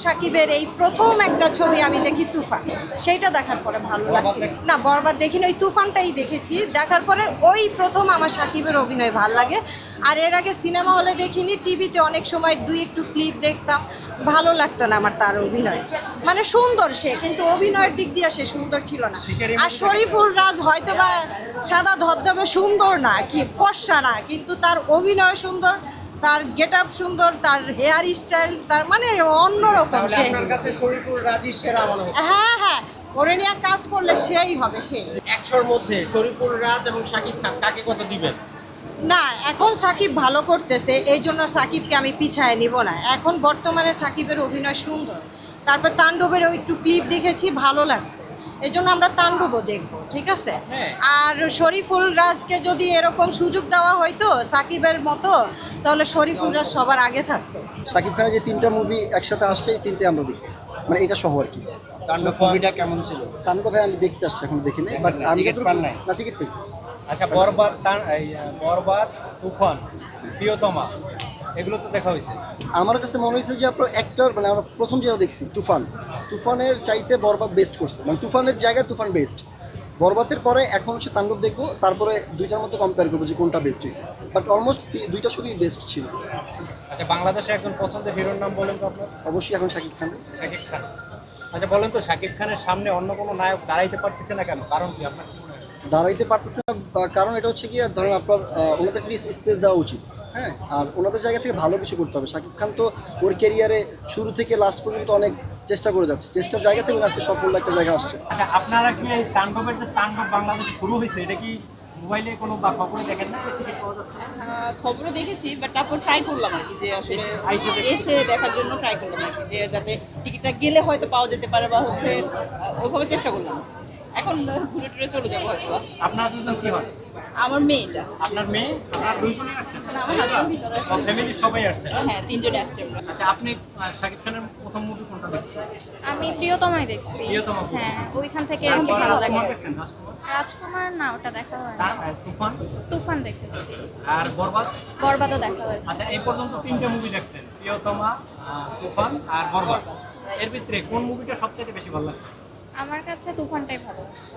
সাকিবের এই প্রথম একটা ছবি আমি দেখি তুফান, সেইটা দেখার পরে ভালো লাগছে। না বরবাদ দেখিনি, ওই তুফানটাই দেখেছি। দেখার পরে ওই প্রথম আমার সাকিবের অভিনয় ভালো লাগে। আর এর আগে সিনেমা হলে দেখিনি, টিভিতে অনেক সময় দুই একটু ক্লিপ দেখতাম, ভালো লাগতো না আমার তার অভিনয়। মানে সুন্দর সে, কিন্তু অভিনয়ের দিক দিয়ে সে সুন্দর ছিল না। আর শরীফুল রাজ হয়তো বা সাদা ধবধবে সুন্দর না, কি ফর্সা না, কিন্তু তার অভিনয় সুন্দর, তার গেট আপ সুন্দর, তার হেয়ার স্টাইল, তার মানে অন্যরকম সে। হ্যাঁ হ্যাঁ, ওরে নিয়ে কাজ করলে সেই হবে সে। 100-র মধ্যে শরীফুল রাজ এবং শাকিব খান কাকে কত দিবেন? না, এখন সাকিব ভালো করতেছে, এই জন্য সাকিবকে আমি পিছায় নিব না। এখন বর্তমানে সাকিবের অভিনয় সুন্দর। তারপর তাণ্ডবের ওই একটু ক্লিপ দেখেছি, ভালো লাগছে, এই জন্য আমরা তাণ্ডবও দেখবো, ঠিক আছে। আর শরীফুল রাজকে যদি এরকম সুযোগ দেওয়া হয়তো সাকিবের মতো, তাহলে শরীফুল রাজ সবার আগে থাকতো। শাকিব খানের যে 3টা মুভি একসাথে আসছে, এই 3টে আমরা দেখছি, মানে এটা সহ আর কি। তাণ্ডব মুভিটা কেমন ছিল? তাণ্ডব ভাই আমি দেখতে আসছি, এখন দেখি নাই, বাট আমি টিকিট পান নাই? না, টিকিট পেয়েছি। আচ্ছা, বরবাদ, তুফান, প্রিয়তমা, এগুলো তো দেখা হয়েছে। আমার কাছে মনে হয়েছে যে আপনার অ্যাক্টর, মানে আমরা প্রথম যেটা দেখছি তুফানের চাইতে বরবাদ বেস্ট করছে, মানে তুফানের জায়গায় তুফান বেস্ট। বরবাদের পরে এখন হচ্ছে তাণ্ডব দেখবো, তারপরে দুইটার মধ্যে কম্পেয়ার করবো যে কোনটা বেস্ট হয়েছে। বাট অলমোস্ট দুইটা ছবি বেস্ট ছিল। আচ্ছা, বাংলাদেশে একজন পছন্দের হিরোর নাম বলেন তো আপনার? অবশ্যই এখন শাকিব খান। শাকিব খান। আচ্ছা বলেন তো, শাকিব খানের সামনে অন্য কোনো নায়ক দাঁড়াইতে পারতেছে না কেন? কারণ কি আপনার কি মনে হয়? দাঁড়াইতে পারতেছে না, কারণ এটা হচ্ছে কি, ধরেন আপনার ওনাদের স্পেস দেওয়া উচিত। হ্যাঁ, আর ওনাদের জায়গা থেকে ভালো কিছু করতে হবে। শাকিব খান তো ওর ক্যারিয়ারে শুরু থেকে লাস্ট পর্যন্ত অনেক চেষ্টা করে যাচ্ছে, চেষ্টার জায়গা থেকে আজকে সফল একটা জায়গা আসছে। আচ্ছা, আপনারা কি এই তাণ্ডবের যে তাণ্ডব বাংলাদেশে শুরু হয়েছে, এটা কি মোবাইলে কোনো বা খবরে দেখেন না যে টিকিট পাওয়া যাচ্ছে? খবরও দেখেছি, বাট তারপর ট্রাই করলাম আর কি, যে আসলে এসে দেখার জন্য ট্রাই করলাম আর কি, যে যাতে টিকিটটা গেলে হয়তো পাওয়া যেতে পারে, বা হচ্ছে ওইভাবে চেষ্টা করলাম। এখন ঘুরে টুরে চলে যাবো হয়তো। আপনারা দুজন কি হয়? আমার মেয়েটা, আপনার মেয়ে, আপনার দুইজনই আসছেন? মানে আমার হাজবেন্ড ভিতরে আছে। ফ্যামিলির সবাই আসছেন? হ্যাঁ, 3 জনে আসছে আমরা। আচ্ছা, আপনি শাকিব খানের প্রথম মুভি কোনটা দেখছেন? আমি প্রিয়তমাই দেখছি। প্রিয়তমা movie? হ্যাঁ, ওইখান থেকে আর খুব ভালো লাগে। রাজকুমার দেখছেন? রাজকুমার? রাজকুমার না, ওটা দেখা হয় না। তুফান তুফান দেখেছি, আর বরবাদ? বরবাদও দেখা হয়েছে। আচ্ছা, এই পর্যন্ত 3টে মুভি দেখছেন, প্রিয়তমা, তুফান আর বরবাদ। এর ভিতরে কোন মুভিটা সবচেয়ে বেশি ভালো লাগছে? আমার কাছে তুফানটাই ভালো লাগছে।